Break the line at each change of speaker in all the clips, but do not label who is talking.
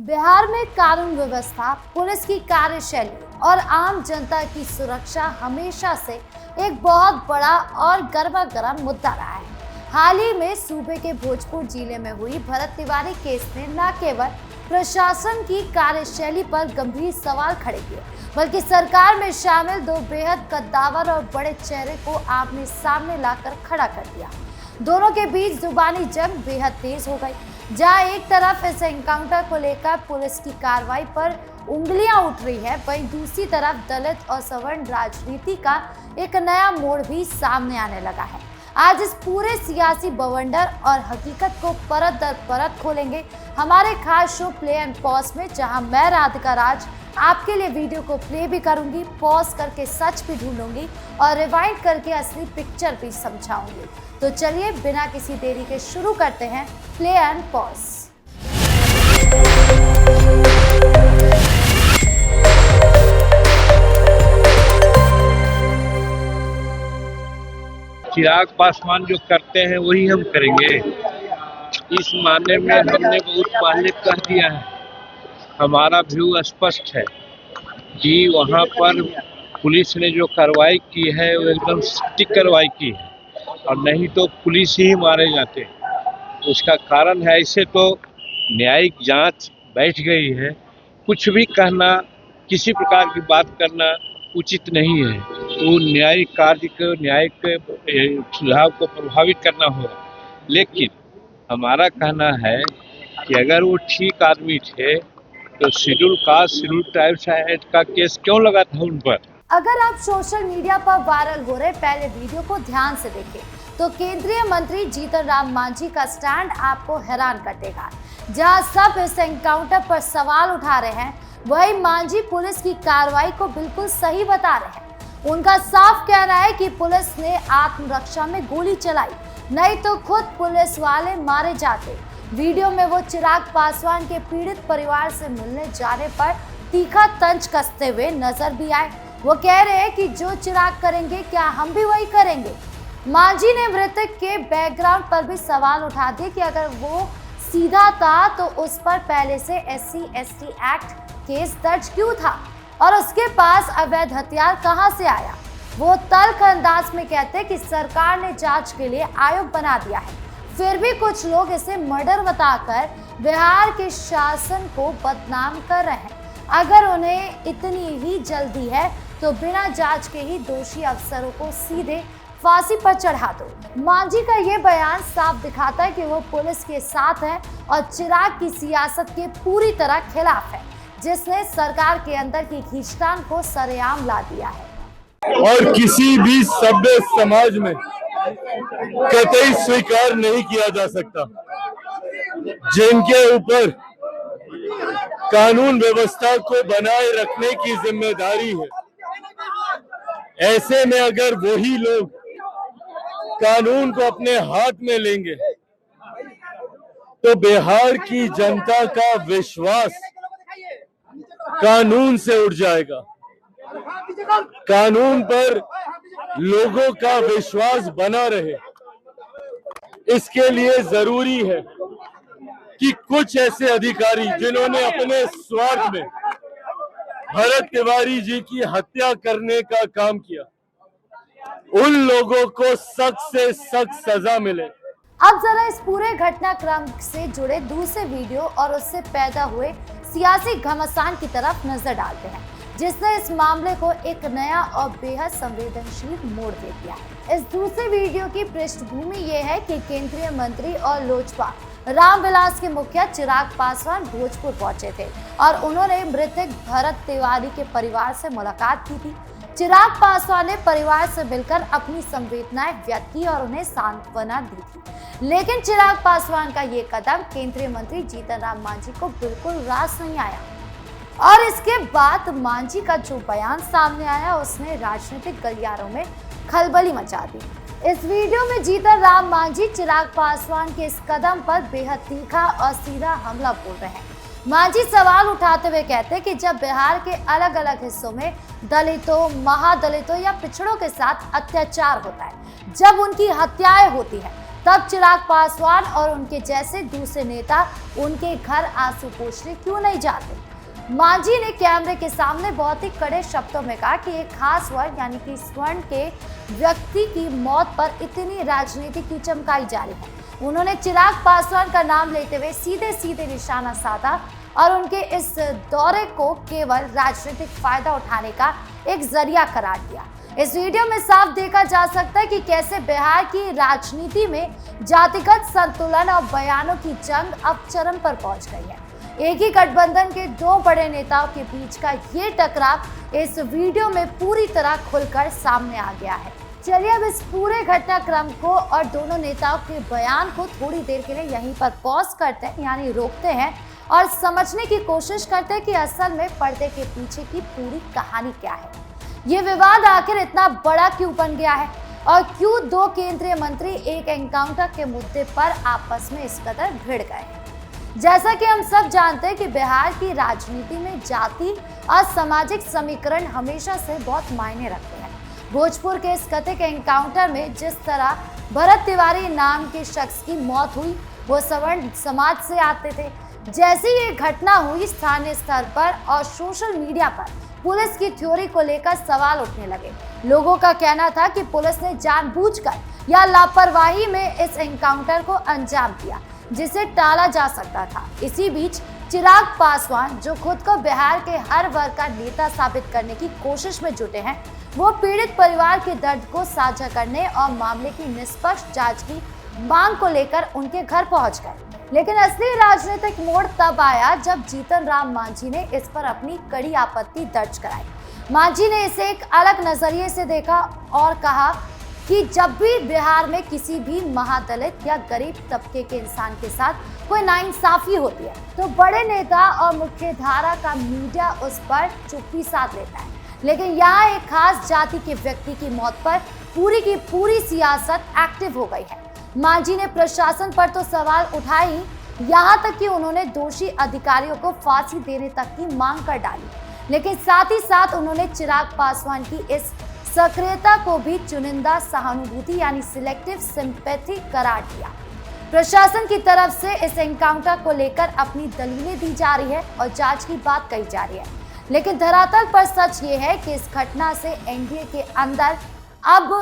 बिहार में कानून व्यवस्था, पुलिस की कार्यशैली और आम जनता की सुरक्षा हमेशा से एक बहुत बड़ा और गर्मागर्म मुद्दा रहा है। हाल ही में सूबे के भोजपुर जिले में हुई भरत तिवारी केस ने न केवल प्रशासन की कार्यशैली पर गंभीर सवाल खड़े किए, बल्कि सरकार में शामिल दो बेहद कद्दावर और बड़े चेहरे को आमने सामने लाकर खड़ा कर दिया। दोनों के बीच जुबानी जंग बेहद तेज हो गई, जहां एक तरफ इस एनकाउंटर को लेकर पुलिस की कार्रवाई पर उंगलियां उठ रही है, वहीं दूसरी तरफ दलित और सवर्ण राजनीति का एक नया मोड़ भी सामने आने लगा है। आज इस पूरे सियासी बवंडर और हकीकत को परत दर परत खोलेंगे हमारे खास शो प्ले एंड पॉज में, जहां मैं राधिका राज आपके लिए वीडियो को प्ले भी करूंगी, पॉज करके सच भी ढूंढूंगी और रिवाइंड करके असली पिक्चर भी समझाऊंगी। तो चलिए बिना किसी देरी के शुरू करते हैं play and pause.
Chirag Paswan जो करते हैं वही हम करेंगे। इस मामले में हमने बहुत पहले कह दिया है, हमारा व्यू स्पष्ट है कि वहाँ पर पुलिस ने जो कार्रवाई की है वो एकदम सटीक कार्रवाई की है, और नहीं तो पुलिस ही मारे जाते। उसका कारण है, ऐसे तो न्यायिक जांच बैठ गई है, कुछ भी कहना, किसी प्रकार की बात करना उचित नहीं है। तो न्यायिक कार्य को, न्यायिक सुझाव को प्रभावित करना होगा। लेकिन हमारा कहना है कि अगर वो ठीक आदमी थे तो schedule caste, schedule tribes act का केस क्यों लगा था उन पर?
अगर आप सोशल मीडिया पर वायरल हो रहे पहले वीडियो को ध्यान से देखें तो केंद्रीय मंत्री जीतन राम मांझी का स्टैंड आपको हैरान कर देगा। जहां सब इस एनकाउंटर पर सवाल उठा रहे हैं, वही मांझी पुलिस की कार्रवाई को बिल्कुल सही बता रहे हैं। उनका साफ कहना है कि पुलिस ने आत्मरक्षा में गोली चलाई, नहीं तो खुद पुलिस वाले मारे जाते। वीडियो में वो चिराग पासवान के पीड़ित परिवार से मिलने जाने पर तीखा तंज कसते हुए नजर भी आए। वो कह रहे हैं कि जो चिराग करेंगे क्या हम भी वही करेंगे। मांझी ने मृतक के बैकग्राउंड पर भी सवाल उठा दिए कि अगर वो सीधा था तो उस पर पहले से SC/ST एक्ट केस दर्ज क्यों था और उसके पास अवैध हथियार कहां से आया। वो तल्ख अंदाज में कहते कि सरकार ने जांच के लिए आयोग बना दिया है, फिर भी कुछ लोग इसे मर्डर बताकर बिहार के शासन को बदनाम कर रहे हैं। अगर उन्हें इतनी ही जल्दी है तो बिना जांच के ही दोषी अफसरों को सीधे फांसी पर चढ़ा दो। मांझी का ये बयान साफ दिखाता है कि वो पुलिस के साथ है और चिराग की सियासत के पूरी तरह खिलाफ है, जिसने सरकार के अंदर की खींचतान को सरेआम ला दिया है।
और किसी भी सभ्य समाज में कतई स्वीकार नहीं किया जा सकता जिनके ऊपर कानून व्यवस्था को बनाए रखने की जिम्मेदारी है। ऐसे में अगर वही लोग कानून को अपने हाथ में लेंगे तो बिहार की जनता का विश्वास कानून से उठ जाएगा। कानून पर लोगों का विश्वास बना रहे, इसके लिए जरूरी है कि कुछ ऐसे अधिकारी जिन्होंने अपने स्वार्थ में भरत तिवारी जी की हत्या करने का काम किया, उन लोगों को सख्त से सख्त सजा मिले।
अब जरा इस पूरे घटनाक्रम से जुड़े दूसरे वीडियो और उससे पैदा हुए सियासी घमासान की तरफ नजर डालते हैं, जिसने इस मामले को एक नया और बेहद संवेदनशील मोड़ दे दिया है। इस दूसरे वीडियो की पृष्ठभूमि ये है कि केंद्रीय मंत्री और लोजपा रामविलास के मुखिया चिराग पासवान भोजपुर पहुंचे थे और उन्होंने मृतक भरत तिवारी के परिवार से मुलाकात की थी। चिराग पासवान ने परिवार से मिलकर अपनी संवेदनाएं व्यक्त की और उन्हें सांत्वना दी थी। लेकिन चिराग पासवान का ये कदम केंद्रीय मंत्री जीतन राम मांझी को बिल्कुल रास नहीं आया और इसके बाद मांझी का जो बयान सामने आया उसने राजनीतिक गलियारों में खलबली मचा दी। इस वीडियो में जीतन राम मांझी चिराग पासवान के इस कदम पर बेहद तीखा और सीधा हमला बोल रहे हैं। मांझी सवाल उठाते हुए कहते कि जब बिहार के अलग अलग हिस्सों में दलितों, महादलितों या पिछड़ों के साथ अत्याचार होता है, जब उनकी हत्याएं होती है, तब चिराग पासवान और उनके जैसे दूसरे नेता उनके घर आंसू पोंछने क्यों नहीं जाते? मांझी ने कैमरे के सामने बहुत ही कड़े शब्दों में कहा कि एक खास वर्ग यानी कि स्वर्ण के व्यक्ति की मौत पर इतनी राजनीति क्यों चमकाई जा रही है। उन्होंने चिराग पासवान का नाम लेते हुए सीधे सीधे निशाना साधा और उनके इस दौरे को केवल राजनीतिक फायदा उठाने का एक जरिया करार दिया। इस वीडियो में साफ देखा जा सकता है कि कैसे बिहार की राजनीति में जातिगत संतुलन और बयानों की जंग अब चरम पर पहुंच गई है। एक ही गठबंधन के दो बड़े नेताओं के बीच का ये टकराव इस वीडियो में पूरी तरह खुलकर सामने आ गया है। चलिए अब इस पूरे घटनाक्रम को और दोनों नेताओं के बयान को थोड़ी देर के लिए यहीं पर पॉज करते हैं, यानी रोकते हैं और समझने की कोशिश करते हैं कि असल में पर्दे के पीछे की पूरी कहानी क्या है। ये विवाद आखिर इतना बड़ा क्यों बन गया है और क्यों दो केंद्रीय मंत्री एक एनकाउंटर के मुद्दे पर आपस में इस कदर भिड़ गए हैं। जैसा कि हम सब जानते हैं कि बिहार की राजनीति में जाति और सामाजिक समीकरण हमेशा से बहुत मायने रखते हैं। भोजपुर के इस कथित एनकाउंटर में जिस तरह भरत तिवारी नाम के शख्स की मौत हुई, वो सवर्ण समाज से आते थे। जैसी ये घटना हुई स्थानीय स्तर पर और सोशल मीडिया पर पुलिस की थ्योरी को लेकर सवाल उठने लगे। लोगों का कहना था कि पुलिस ने जानबूझकर या लापरवाही में इस एनकाउंटर को अंजाम दिया जिसे टाला जा सकता था। इसी बीच चिराग पासवान, जो खुद को बिहार के हर वर्ग का नेता साबित करने की कोशिश में जुटे हैं, वो पीड़ित परिवार के दर्द को साझा करने और मामले की निष्पक्ष जांच की मांग को लेकर उनके घर पहुंच गए। लेकिन असली राजनीतिक मोड़ तब आया जब जीतन राम मांझी ने इस पर अपनी कड़ी आपत्ति दर्ज कराई। मांझी ने इसे एक अलग नजरिए से देखा और कहा कि जब भी बिहार में किसी भी महादलित या गरीब तबके के इंसान के साथ कोई नाइंसाफी होती है तो बड़े नेता और मुख्य धारा का मीडिया उस पर चुप्पी साध लेता है, लेकिन यहाँ एक खास जाति के व्यक्ति की मौत पर पूरी की पूरी सियासत एक्टिव हो गई है। मांझी ने प्रशासन पर तो सवाल उठाई, यहाँ तक कि उन्होंने दोषी अधिकारियों को फांसी देने तक की मांग कर डाली, लेकिन साथ ही साथ उन्होंने चिराग पासवान की इस सक्रियता को भी चुनिंदा सहानुभूति यानी सिलेक्टिव सिंपैथी करार दिया। प्रशासन की तरफ से इस एनकाउंटर को लेकर अपनी दलीलें दी जा रही है और जांच की बात कही जा रही है, लेकिन धरातल पर सच ये है कि इस घटना से एनडीए के अंदर अब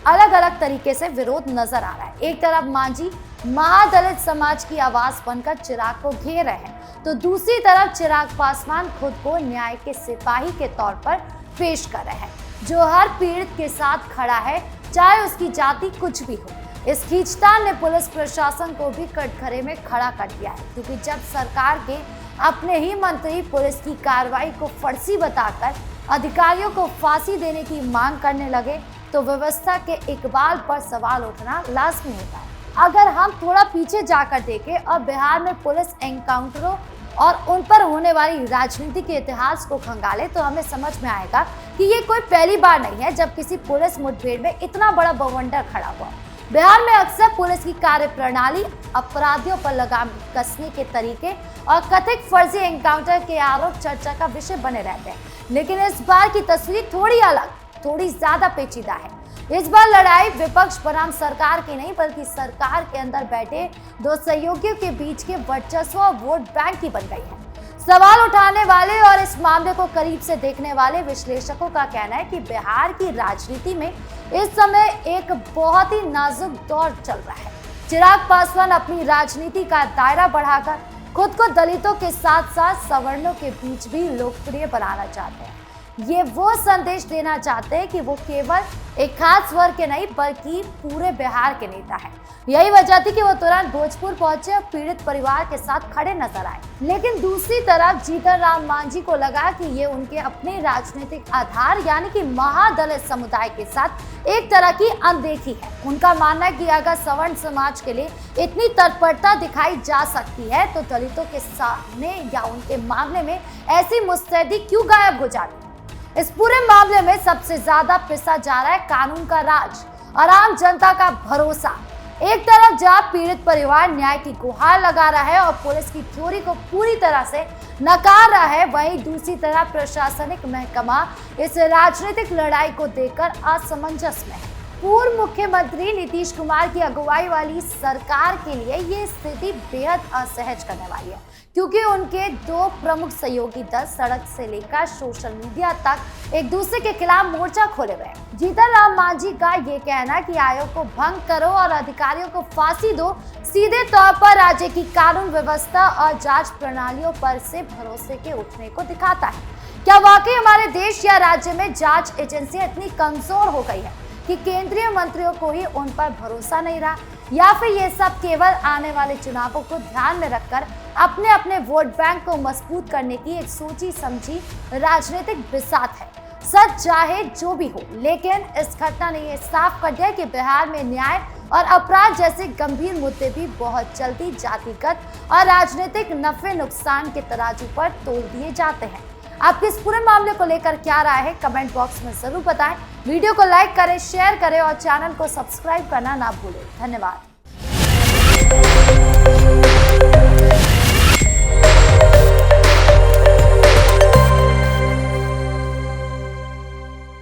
अलग अलग तरीके से विरोध नजर आ रहा है। एक तरफ मांझी महादलित समाज की आवाज बनकर चिराग को घेर रहे हैं, तो दूसरी तरफ चिराग पासवान खुद को न्याय के सिपाही के तौर पर पेश कर रहे हैं, जो हर पीड़ित के साथ खड़ा है, चाहे उसकी जाति कुछ भी हो। इस खींचतान ने पुलिस प्रशासन को भी कटघरे में खड़ा कर दिया है, क्योंकि जब सरकार के अपने ही मंत्री पुलिस की कार्रवाई को फर्जी बताकर अधिकारियों को फांसी देने की मांग करने लगे तो व्यवस्था के इकबाल पर सवाल उठना लाजमी होता है। अगर हम थोड़ा पीछे जाकर देखें और बिहार में पुलिस एनकाउंटरों और उन पर होने वाली राजनीति के इतिहास को खंगाले तो हमें समझ में आएगा कि ये कोई पहली बार नहीं है जब किसी पुलिस मुठभेड़ में इतना बड़ा बवंडर खड़ा हुआ। बिहार में अक्सर पुलिस की कार्यप्रणाली, अपराधियों पर लगाम कसने के तरीके और कथित फर्जी एनकाउंटर के आरोप चर्चा का विषय बने रहते हैं, लेकिन इस बार की तस्वीर थोड़ी अलग, थोड़ी ज्यादा पेचीदा है। इस बार लड़ाई विपक्ष बनाम सरकार की नहीं, बल्कि सरकार के अंदर बैठे दो सहयोगियों के बीच के वर्चस्व और वोट बैंक की बन गई है। सवाल उठाने वाले और इस मामले को करीब से देखने वाले विश्लेषकों का कहना है कि बिहार की राजनीति में इस समय एक बहुत ही नाजुक दौर चल रहा है। चिराग पासवान अपनी राजनीति का दायरा बढ़ाकर खुद को दलितों के साथ साथ सवर्णों के बीच भी लोकप्रिय बनाना चाहते हैं। ये वो संदेश देना चाहते हैं कि वो केवल एक खास वर्ग के नहीं बल्कि पूरे बिहार के नेता हैं। यही वजह थी कि वो तुरंत भोजपुर पहुंचे और पीड़ित परिवार के साथ खड़े नजर आए। लेकिन दूसरी तरफ जीतन राम मांझी को लगा कि ये उनके अपने राजनीतिक आधार यानी कि महादलित समुदाय के साथ एक तरह की अनदेखी है। उनका मानना है कि अगर सवर्ण समाज के लिए इतनी तत्परता दिखाई जा सकती है तो दलितों के सामने या उनके मामले में ऐसी मुस्तैदी क्यों गायब हो जाती। इस पूरे मामले में सबसे ज्यादा पिसा जा रहा है कानून का राज और आम जनता का भरोसा। एक तरफ जहां पीड़ित परिवार न्याय की गुहार लगा रहा है और पुलिस की थ्योरी को पूरी तरह से नकार रहा है, वहीं दूसरी तरफ प्रशासनिक महकमा इस राजनीतिक लड़ाई को देखकर असमंजस में है। पूर्व मुख्यमंत्री नीतीश कुमार की अगुवाई वाली सरकार के लिए ये स्थिति बेहद असहज करने वाली है, क्योंकि उनके दो प्रमुख सहयोगी दल सड़क से लेकर सोशल मीडिया तक एक दूसरे के खिलाफ मोर्चा खोले हुए हैं। जीतन राम मांझी का ये कहना कि आयोग को भंग करो और अधिकारियों को फांसी दो सीधे तौर पर राज्य की कानून व्यवस्था और जांच प्रणालियों पर से भरोसे के उठने को दिखाता है। क्या वाकई हमारे देश या राज्य में जांच एजेंसियां इतनी कमजोर हो गई है कि केंद्रीय मंत्रियों को ही उन पर भरोसा नहीं रहा, या फिर ये सब केवल आने वाले चुनावों को ध्यान में रखकर अपने अपने वोट बैंक को मजबूत करने की एक सोची समझी राजनीतिक बिसात है? सच चाहे जो भी हो, लेकिन इस घटना ने ये साफ कर दिया कि बिहार में न्याय और अपराध जैसे गंभीर मुद्दे भी बहुत जल्दी जातिगत और राजनीतिक नफे नुकसान के तराजू पर तोल दिए जाते हैं। आपके इस पूरे मामले को लेकर क्या राय है, कमेंट बॉक्स में जरूर बताएं। वीडियो को लाइक करें, शेयर करें और चैनल को सब्सक्राइब करना ना भूलें। धन्यवाद।